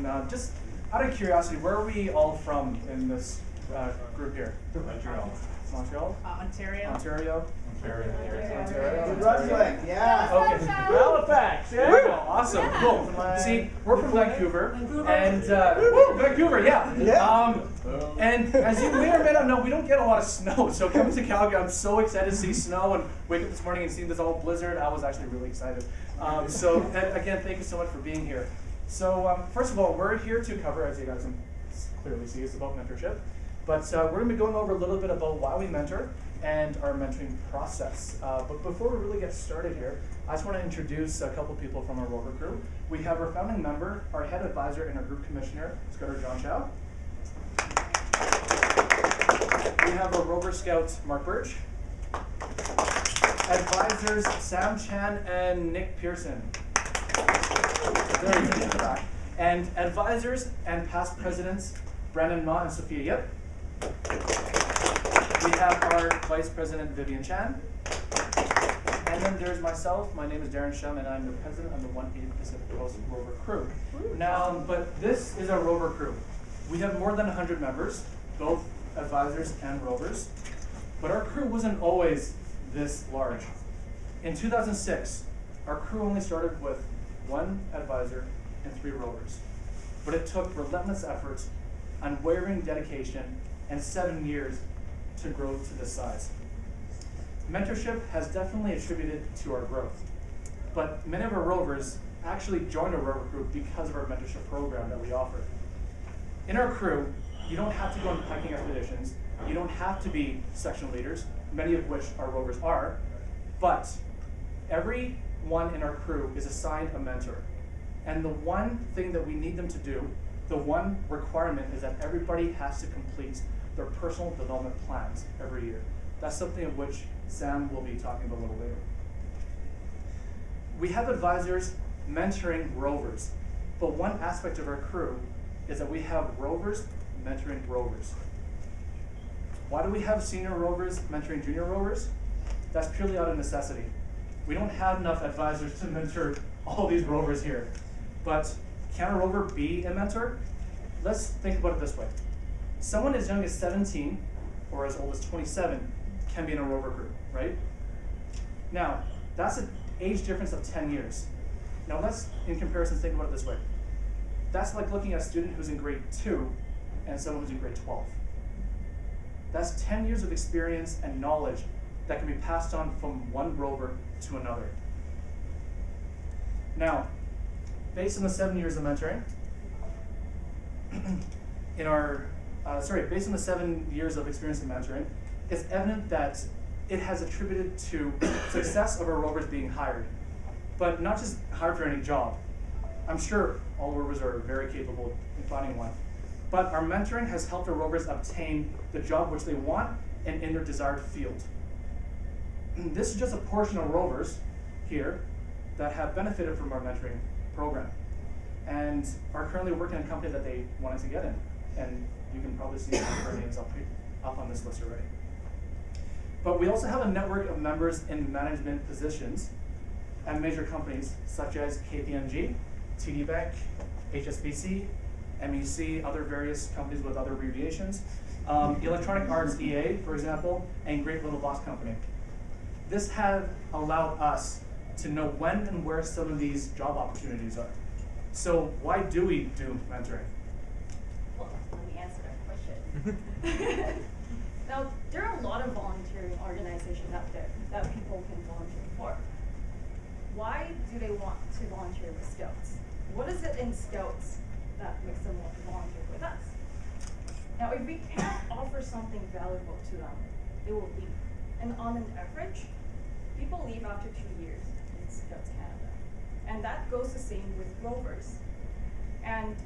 And just out of curiosity, where are we all from in this group here? Montreal. Montreal? Ontario. Ontario? Ontario. New Brunswick, yeah. Okay. Halifax. There we go. Awesome. Cool. See, we're from Vancouver. And Vancouver, yeah. And as you may or may not know, we don't get a lot of snow. So coming to Calgary, I'm so excited to see snow and wake up this morning and seeing this old blizzard. I was actually really excited. So again, thank you so much for being here. So first of all, we're here to cover, as you guys can clearly see, it's about mentorship. But we're going to be going over a little bit about why we mentor and our mentoring process. But before we really get started here, I just want to introduce a couple people from our Rover crew. We have our founding member, our head advisor, and our group commissioner, Scouter John Chow. We have our Rover Scout, Mark Birch. Advisors, Sam Chan and Nick Pearson. And advisors and past presidents, Brandon Ma and Sophia Yip. We have our Vice President, Vivian Chan. And then there's myself. My name is Darren Shum, and I'm the president of the 180 Pacific Coast Rover crew. Now, but this is our Rover crew. We have more than 100 members, both advisors and rovers. But our crew wasn't always this large. In 2006, our crew only started with 1 advisor and 3 rovers. But it took relentless efforts, unwavering dedication, and 7 years to grow to this size. Mentorship has definitely attributed to our growth, but many of our rovers actually joined our rover group because of our mentorship program that we offer. In our crew, you don't have to go on hiking expeditions, you don't have to be section leaders, many of which our rovers are, but everyone in our crew is assigned a mentor. And the one thing that we need them to do, the one requirement, is that everybody has to complete their personal development plans every year. That's something of which Sam will be talking about a little later. We have advisors mentoring rovers, but one aspect of our crew is that we have rovers mentoring rovers. Why do we have senior rovers mentoring junior rovers? That's purely out of necessity. We don't have enough advisors to mentor all these rovers here. But can a rover be a mentor? Let's think about it this way. Someone as young as 17 or as old as 27 can be in a rover group, right? Now, that's an age difference of 10 years. Now let's, in comparison, think about it this way. That's like looking at a student who's in grade 2 and someone who's in grade 12. That's 10 years of experience and knowledge that can be passed on from one rover to another. Now, based on the 7 years of mentoring, based on the 7 years of experience in mentoring, it's evident that it has attributed to success of our rovers being hired, but not just hired for any job. I'm sure all rovers are very capable in finding one, but our mentoring has helped our rovers obtain the job which they want and in their desired field. This is just a portion of rovers here that have benefited from our mentoring program and are currently working in a company that they wanted to get in. And you can probably see their names up on this list already. But we also have a network of members in management positions at major companies such as KPMG, TD Bank, HSBC, MEC, other various companies with other abbreviations, Electronic Arts EA, for example, and Great Little Boss Company. This has allowed us to know when and where some of these job opportunities are. So why do we do mentoring? Well, let me answer that question. Now, there are a lot of volunteering organizations out there that people can volunteer for. Why do they want to volunteer with Scouts? What is it in Scouts that makes them want to volunteer with us? Now, if we can't offer something valuable to them, they will leave. And on an average, people leave after 2 years in Scouts Canada. And that goes the same with rovers. And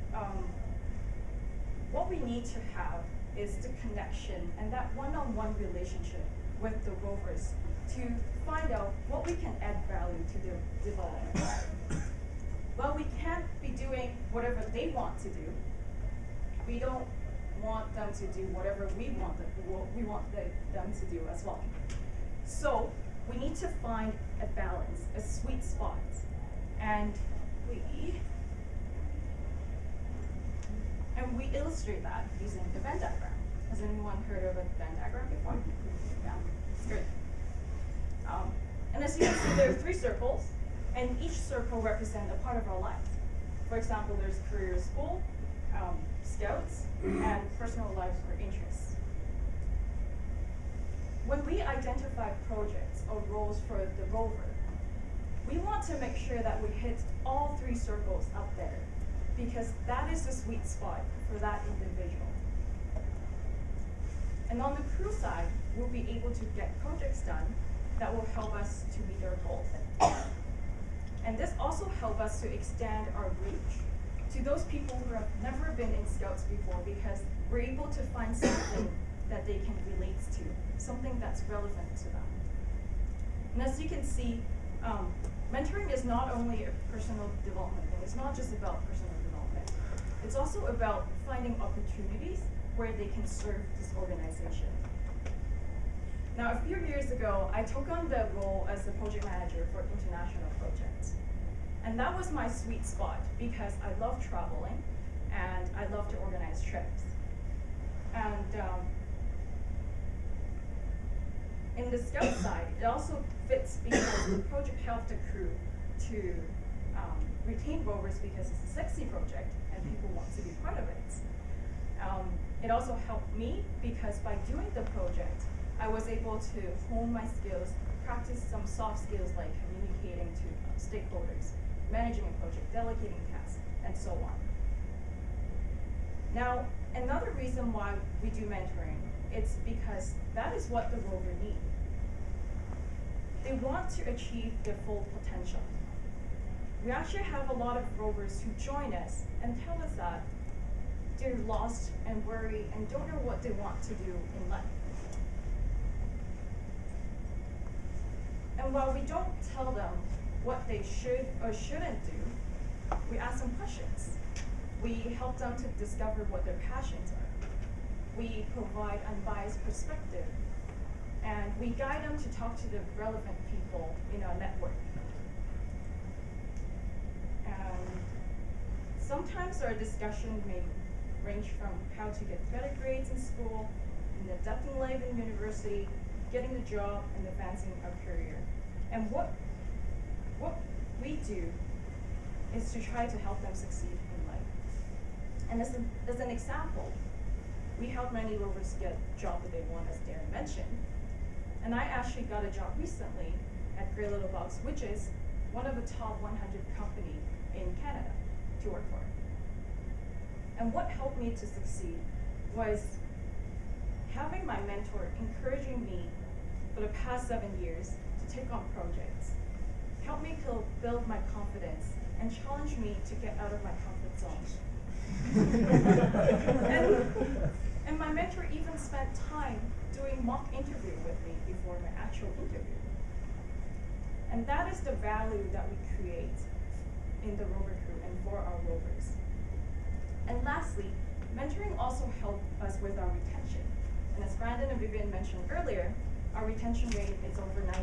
what we need to have is the connection and that one-on-one relationship with the rovers to find out what we can add value to their development. Well, we can't be doing whatever they want to do. We don't want them to do whatever we want them to do as well. So we need to find a balance, a sweet spot. And And we illustrate that using the Venn diagram. Has anyone heard of a Venn diagram before? Yeah, it's good. And as you can see, there are 3 circles, and each circle represents a part of our lives. For example, there's career, school, scouts, and personal lives or interests. When we identify projects or roles for the rover, we want to make sure that we hit all 3 circles up there, because that is the sweet spot for that individual. And on the crew side, we'll be able to get projects done that will help us to meet our goals. And this also helps us to extend our reach to those people who have never been in Scouts before, because we're able to find something that they can relate to, something that's relevant to them. And as you can see, mentoring is not only a personal development thing. It's not just about personal development. It's also about finding opportunities where they can serve this organization. Now, a few years ago, I took on the role as the project manager for international projects. And that was my sweet spot because I love traveling and I love to organize trips. And in the Scout side, it also fits because the project helped the crew to retain rovers because it's a sexy project and people want to be part of it. It also helped me because by doing the project, I was able to hone my skills, practice some soft skills like communicating to stakeholders, managing a project, delegating tasks, and so on. Now, another reason why we do mentoring, it's because that is what the rover need. They want to achieve their full potential. We actually have a lot of rovers who join us and tell us that they're lost and worried and don't know what they want to do in life. And while we don't tell them what they should or shouldn't do, we ask them questions. We help them to discover what their passions are. We provide unbiased perspective. And we guide them to talk to the relevant people in our network. And sometimes our discussion may range from how to get better grades in school, and adapting life in university, getting a job, and advancing our career. And what we do is to try to help them succeed in life. And as an example, we help many rovers get a job that they want, as Darren mentioned. And I actually got a job recently at Grey Little Box, which is one of the top 100 company in Canada to work for. And what helped me to succeed was having my mentor encouraging me for the past 7 years to take on projects, helped me to build my confidence, and challenged me to get out of my comfort zone. and my mentor even spent time doing mock interview with me before my actual interview. And that is the value that we create in the rover crew and for our rovers. And lastly, mentoring also helps us with our retention. And as Brandon and Vivian mentioned earlier, our retention rate is over 90%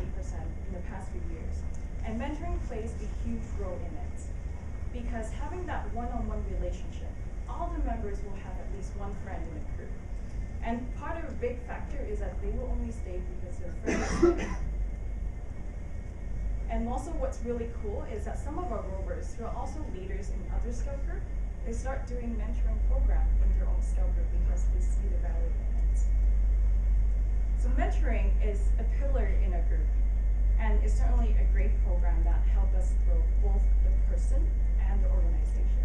in the past few years. And mentoring plays a huge role in it. Because having that one-on-one relationship, all the members will have at least one friend in the crew. And part of a big factor is that they will only stay because their friends stay. And also what's really cool is that some of our rovers who are also leaders in other scout group, they start doing mentoring program in their own scout group because they see the value in it. So mentoring is a pillar in a group, and it's certainly a great program that helps us grow both the person and the organization.